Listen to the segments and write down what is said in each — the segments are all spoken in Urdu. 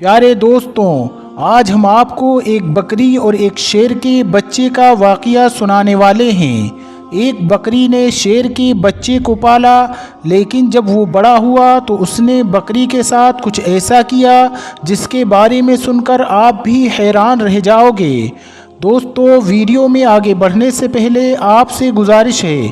پیارے دوستوں، آج ہم آپ کو ایک بکری اور ایک شیر کے بچے کا واقعہ سنانے والے ہیں۔ ایک بکری نے شیر کے بچے کو پالا، لیکن جب وہ بڑا ہوا تو اس نے بکری کے ساتھ کچھ ایسا کیا جس کے بارے میں سن کر آپ بھی حیران رہ جاؤ گے۔ دوستو، ویڈیو میں آگے بڑھنے سے پہلے آپ سے گزارش ہے،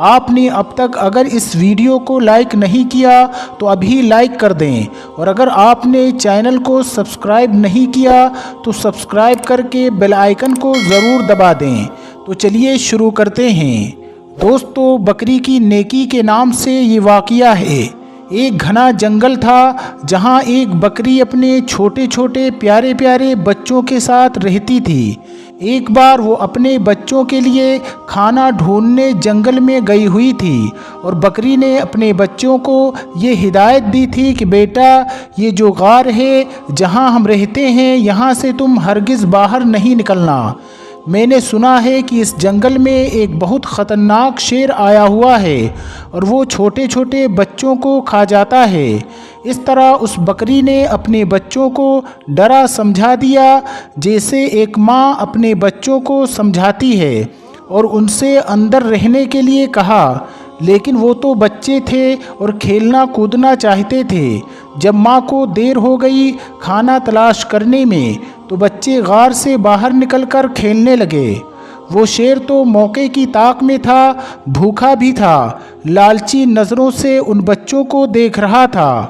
آپ نے اب تک اگر اس ویڈیو کو لائک نہیں کیا تو ابھی لائک کر دیں، اور اگر آپ نے چینل کو سبسکرائب نہیں کیا تو سبسکرائب کر کے بیل آئیکن کو ضرور دبا دیں۔ تو چلیے شروع کرتے ہیں۔ دوستو، بکری کی نیکی کے نام سے یہ واقعہ ہے۔ ایک گھنا جنگل تھا جہاں ایک بکری اپنے چھوٹے چھوٹے پیارے پیارے بچوں کے ساتھ رہتی تھی۔ ایک بار وہ اپنے بچوں کے لیے کھانا ڈھونڈنے جنگل میں گئی ہوئی تھی، اور بکری نے اپنے بچوں کو یہ ہدایت دی تھی کہ بیٹا، یہ جو غار ہے جہاں ہم رہتے ہیں، یہاں سے تم ہرگز باہر نہیں نکلنا۔ میں نے سنا ہے کہ اس جنگل میں ایک بہت خطرناک شیر آیا ہوا ہے اور وہ چھوٹے چھوٹے بچوں کو کھا جاتا ہے۔ اس طرح اس بکری نے اپنے بچوں کو ڈرا سمجھا دیا، جیسے ایک ماں اپنے بچوں کو سمجھاتی ہے، اور ان سے اندر رہنے کے لیے کہا، لیکن وہ تو بچے تھے اور کھیلنا کودنا چاہتے تھے۔ جب ماں کو دیر ہو گئی کھانا تلاش کرنے میں تو بچے غار سے باہر نکل کر کھیلنے لگے۔ وہ شیر تو موقع کی طاق میں تھا، بھوکا بھی تھا، لالچی نظروں سے ان بچوں کو دیکھ رہا تھا۔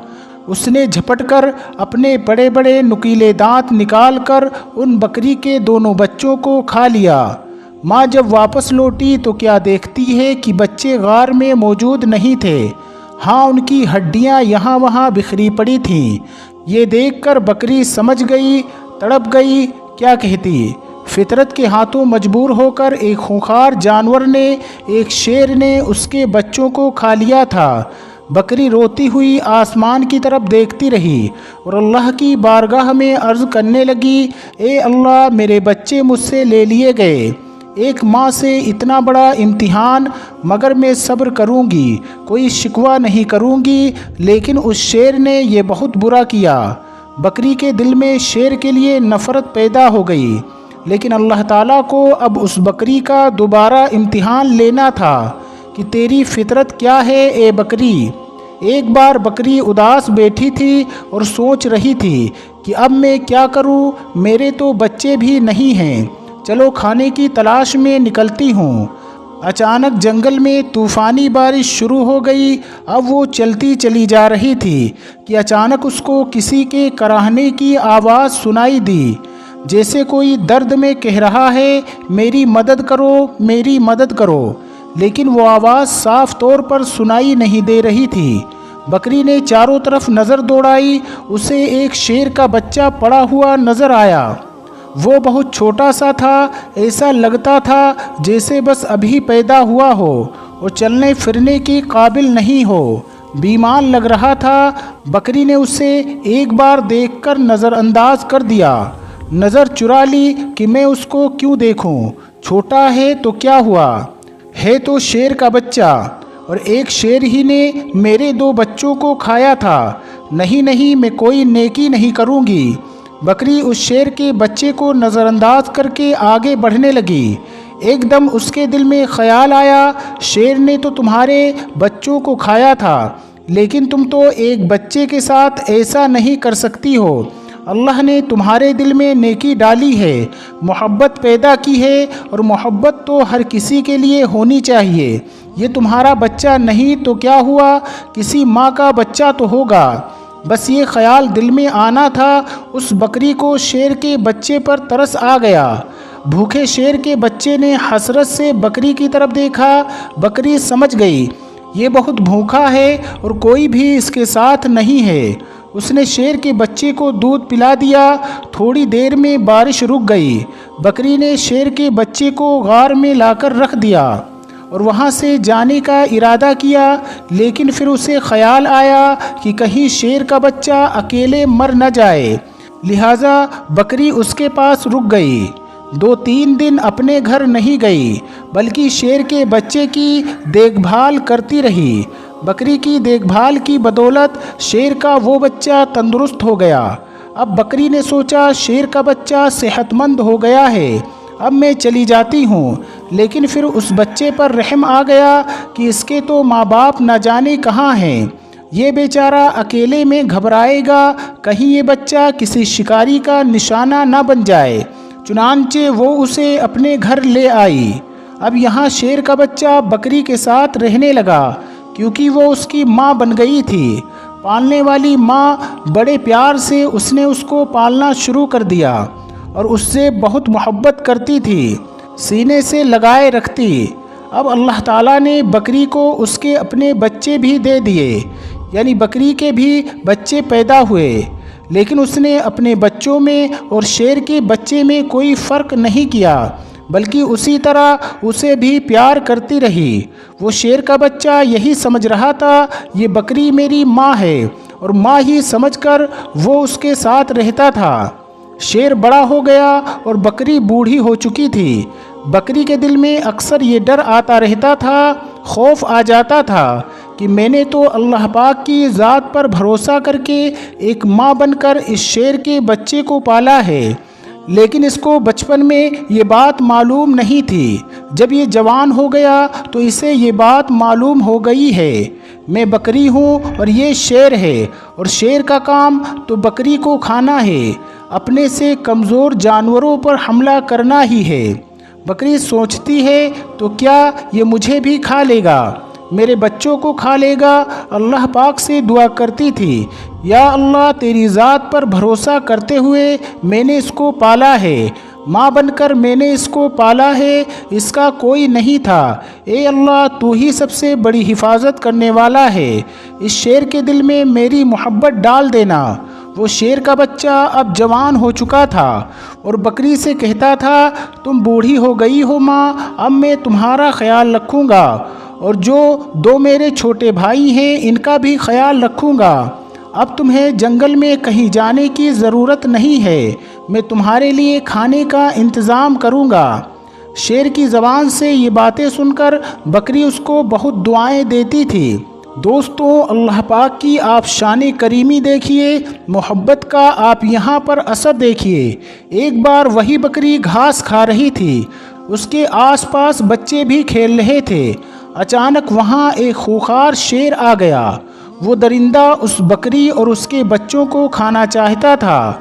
اس نے جھپٹ کر اپنے بڑے بڑے نکیلے دانت نکال کر ان بکری کے دونوں بچوں کو کھا لیا۔ ماں جب واپس لوٹی تو کیا دیکھتی ہے کہ بچے غار میں موجود نہیں تھے، ہاں ان کی ہڈیاں یہاں وہاں بکھری پڑی تھیں۔ یہ دیکھ کر بکری سمجھ گئی، تڑپ گئی، کیا کہتی۔ فطرت کے ہاتھوں مجبور ہو کر ایک خونخوار جانور نے، ایک شیر نے اس کے بچوں کو کھا لیا تھا۔ بکری روتی ہوئی آسمان کی طرف دیکھتی رہی اور اللہ کی بارگاہ میں عرض کرنے لگی، اے اللہ، میرے بچے مجھ سے لے لیے گئے۔ ایک ماں سے اتنا بڑا امتحان، مگر میں صبر کروں گی، کوئی شکوہ نہیں کروں گی، لیکن اس شیر نے یہ بہت برا کیا۔ بکری کے دل میں شیر کے لیے نفرت پیدا ہو گئی، لیکن اللہ تعالیٰ کو اب اس بکری کا دوبارہ امتحان لینا تھا کہ تیری فطرت کیا ہے اے بکری۔ ایک بار بکری اداس بیٹھی تھی اور سوچ رہی تھی کہ اب میں کیا کروں، میرے تو بچے بھی نہیں ہیں، چلو کھانے کی تلاش میں نکلتی ہوں۔ اچانک جنگل میں طوفانی بارش شروع ہو گئی۔ اب وہ چلتی چلی جا رہی تھی کہ اچانک اس کو کسی کے کراہنے کی آواز سنائی دی، جیسے کوئی درد میں کہہ رہا ہے، میری مدد کرو، میری مدد کرو، لیکن وہ آواز صاف طور پر سنائی نہیں دے رہی تھی۔ بکری نے چاروں طرف نظر دوڑائی، اسے ایک شیر کا بچہ پڑا ہوا نظر آیا۔ وہ بہت چھوٹا سا تھا، ایسا لگتا تھا جیسے بس ابھی پیدا ہوا ہو اور چلنے پھرنے کے قابل نہیں ہو، بیمار لگ رہا تھا۔ بکری نے اسے ایک بار دیکھ کر نظر انداز کر دیا، نظر چرا لی کہ میں اس کو کیوں دیکھوں، چھوٹا ہے تو کیا ہوا، ہے تو شیر کا بچہ، اور ایک شیر ہی نے میرے دو بچوں کو کھایا تھا، نہیں نہیں، میں کوئی نیکی نہیں کروں گی۔ بکری اس شیر کے بچے کو نظر انداز کر کے آگے بڑھنے لگی۔ ایک دم اس کے دل میں خیال آیا، شیر نے تو تمہارے بچوں کو کھایا تھا، لیکن تم تو ایک بچے کے ساتھ ایسا نہیں کر سکتی ہو۔ اللہ نے تمہارے دل میں نیکی ڈالی ہے، محبت پیدا کی ہے، اور محبت تو ہر کسی کے لیے ہونی چاہیے۔ یہ تمہارا بچہ نہیں تو کیا ہوا، کسی ماں کا بچہ تو ہوگا۔ بس یہ خیال دل میں آنا تھا، اس بکری کو شیر کے بچے پر ترس آ گیا۔ بھوکے شیر کے بچے نے حسرت سے بکری کی طرف دیکھا۔ بکری سمجھ گئی یہ بہت بھوکا ہے اور کوئی بھی اس کے ساتھ نہیں ہے۔ اس نے شیر کے بچے کو دودھ پلا دیا۔ تھوڑی دیر میں بارش رک گئی۔ بکری نے شیر کے بچے کو غار میں لا کر رکھ دیا اور وہاں سے جانے کا ارادہ کیا، لیکن پھر اسے خیال آیا کہ کہیں شیر کا بچہ اکیلے مر نہ جائے، لہٰذا بکری اس کے پاس رک گئی۔ 2-3 دن اپنے گھر نہیں گئی، بلکہ شیر کے بچے کی دیکھ بھال کرتی رہی۔ بکری کی دیکھ بھال کی بدولت شیر کا وہ بچہ تندرست ہو گیا۔ اب بکری نے سوچا شیر کا بچہ صحت مند ہو گیا ہے، اب میں چلی جاتی ہوں، لیکن پھر اس بچے پر رحم آ گیا کہ اس کے تو ماں باپ نہ جانے کہاں ہیں، یہ بیچارہ اکیلے میں گھبرائے گا، کہیں یہ بچہ کسی شکاری کا نشانہ نہ بن جائے، چنانچہ وہ اسے اپنے گھر لے آئی۔ اب یہاں شیر کا بچہ بکری کے ساتھ رہنے لگا، کیونکہ وہ اس کی ماں بن گئی تھی۔ پالنے والی ماں بڑے پیار سے اس نے اس کو پالنا شروع کر دیا اور اس سے بہت محبت کرتی تھی، سینے سے لگائے رکھتی۔ اب اللہ تعالیٰ نے بکری کو اس کے اپنے بچے بھی دے دیے، یعنی بکری کے بھی بچے پیدا ہوئے، لیکن اس نے اپنے بچوں میں اور شیر کے بچے میں کوئی فرق نہیں کیا، بلکہ اسی طرح اسے بھی پیار کرتی رہی۔ وہ شیر کا بچہ یہی سمجھ رہا تھا یہ بکری میری ماں ہے، اور ماں ہی سمجھ کر وہ اس کے ساتھ رہتا تھا۔ شیر بڑا ہو گیا اور بکری بوڑھی ہو چکی تھی۔ بکری کے دل میں اکثر یہ ڈر آتا رہتا تھا، خوف آ جاتا تھا کہ میں نے تو اللہ پاک کی ذات پر بھروسہ کر کے ایک ماں بن کر اس شیر کے بچے کو پالا ہے، لیکن اس کو بچپن میں یہ بات معلوم نہیں تھی۔ جب یہ جوان ہو گیا تو اسے یہ بات معلوم ہو گئی ہے، میں بکری ہوں اور یہ شیر ہے، اور شیر کا کام تو بکری کو کھانا ہے، اپنے سے کمزور جانوروں پر حملہ کرنا ہی ہے۔ بکری سوچتی ہے تو کیا یہ مجھے بھی کھا لے گا، میرے بچوں کو کھا لے گا۔ اللہ پاک سے دعا کرتی تھی، یا اللہ تیری ذات پر بھروسہ کرتے ہوئے میں نے اس کو پالا ہے، ماں بن کر میں نے اس کو پالا ہے، اس کا کوئی نہیں تھا، اے اللہ تو ہی سب سے بڑی حفاظت کرنے والا ہے، اس شیر کے دل میں میری محبت ڈال دینا۔ وہ شیر کا بچہ اب جوان ہو چکا تھا اور بکری سے کہتا تھا، تم بوڑھی ہو گئی ہو ماں، اب میں تمہارا خیال رکھوں گا، اور جو دو میرے چھوٹے بھائی ہیں ان کا بھی خیال رکھوں گا۔ اب تمہیں جنگل میں کہیں جانے کی ضرورت نہیں ہے، میں تمہارے لیے کھانے کا انتظام کروں گا۔ شیر کی زبان سے یہ باتیں سن کر بکری اس کو بہت دعائیں دیتی تھی۔ دوستوں، اللہ پاک کی آپ شان کریمی دیکھیے، محبت کا آپ یہاں پر اثر دیکھیے۔ ایک بار وہی بکری گھاس کھا رہی تھی، اس کے آس پاس بچے بھی کھیل رہے تھے۔ اچانک وہاں ایک خوخار شیر آ گیا۔ وہ درندہ اس بکری اور اس کے بچوں کو کھانا چاہتا تھا،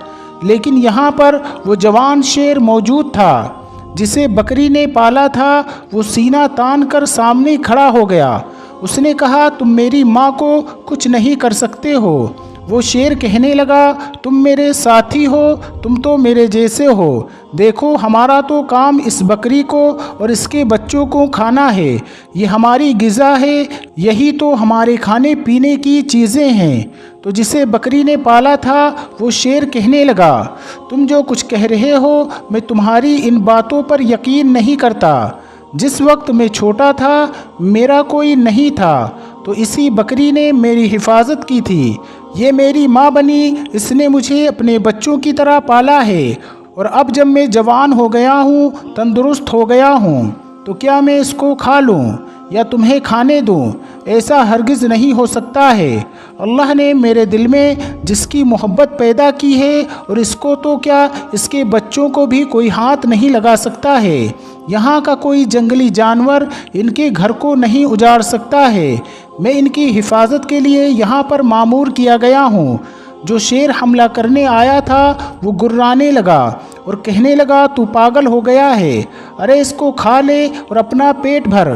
لیکن یہاں پر وہ جوان شیر موجود تھا جسے بکری نے پالا تھا۔ وہ سینہ تان کر سامنے کھڑا ہو گیا۔ اس نے کہا، تم میری ماں کو کچھ نہیں کر سکتے ہو۔ وہ شیر کہنے لگا، تم میرے ساتھی ہو، تم تو میرے جیسے ہو، دیکھو ہمارا تو کام اس بکری کو اور اس کے بچوں کو کھانا ہے، یہ ہماری غذا ہے، یہی تو ہمارے کھانے پینے کی چیزیں ہیں۔ تو جسے بکری نے پالا تھا وہ شیر کہنے لگا، تم جو کچھ کہہ رہے ہو میں تمہاری ان باتوں پر یقین نہیں کرتا۔ جس وقت میں چھوٹا تھا میرا کوئی نہیں تھا تو اسی بکری نے میری حفاظت کی تھی، یہ میری ماں بنی، اس نے مجھے اپنے بچوں کی طرح پالا ہے، اور اب جب میں جوان ہو گیا ہوں، تندرست ہو گیا ہوں، تو کیا میں اس کو کھا لوں یا تمہیں کھانے دوں؟ ایسا ہرگز نہیں ہو سکتا ہے۔ اللہ نے میرے دل میں جس کی محبت پیدا کی ہے، اور اس کو تو کیا اس کے بچوں کو بھی کوئی ہاتھ نہیں لگا سکتا ہے۔ یہاں کا کوئی جنگلی جانور ان کے گھر کو نہیں اجاڑ سکتا ہے۔ میں ان کی حفاظت کے لیے یہاں پر مامور کیا گیا ہوں۔ جو شیر حملہ کرنے آیا تھا وہ گرانے لگا اور کہنے لگا، تو پاگل ہو گیا ہے، ارے اس کو کھا لے اور اپنا پیٹ بھر۔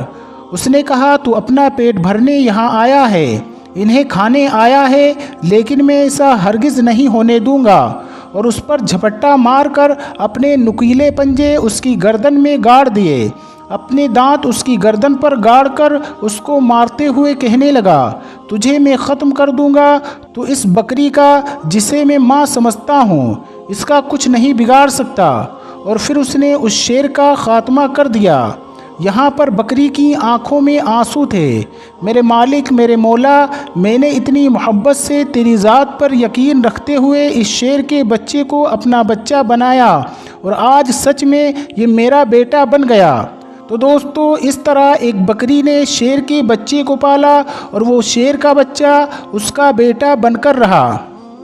اس نے کہا، تو اپنا پیٹ بھرنے یہاں آیا ہے، انہیں کھانے آیا ہے، لیکن میں ایسا ہرگز نہیں ہونے دوں گا۔ اور اس پر جھپٹا مار کر اپنے نکیلے پنجے اس کی گردن میں گاڑ دیے، اپنے دانت اس کی گردن پر گاڑ کر اس کو مارتے ہوئے کہنے لگا، تجھے میں ختم کر دوں گا، تو اس بکری کا جسے میں ماں سمجھتا ہوں اس کا کچھ نہیں بگاڑ سکتا۔ اور پھر اس نے اس شیر کا خاتمہ کر دیا۔ یہاں پر بکری کی آنکھوں میں آنسو تھے۔ میرے مالک، میرے مولا، میں نے اتنی محبت سے تیری ذات پر یقین رکھتے ہوئے اس شیر کے بچے کو اپنا بچہ بنایا، اور آج سچ میں یہ میرا بیٹا بن گیا۔ تو دوستو، اس طرح ایک بکری نے شیر کے بچے کو پالا، اور وہ شیر کا بچہ اس کا بیٹا بن کر رہا۔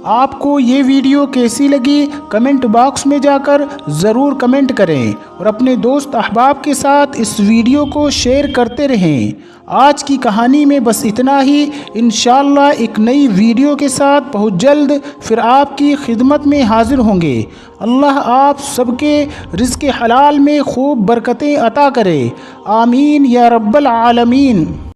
آپ کو یہ ویڈیو کیسی لگی کمنٹ باکس میں جا کر ضرور کمنٹ کریں اور اپنے دوست احباب کے ساتھ اس ویڈیو کو شیئر کرتے رہیں۔ آج کی کہانی میں بس اتنا ہی، انشاءاللہ ایک نئی ویڈیو کے ساتھ بہت جلد پھر آپ کی خدمت میں حاضر ہوں گے۔ اللہ آپ سب کے رزق حلال میں خوب برکتیں عطا کرے، آمین یا رب العالمین۔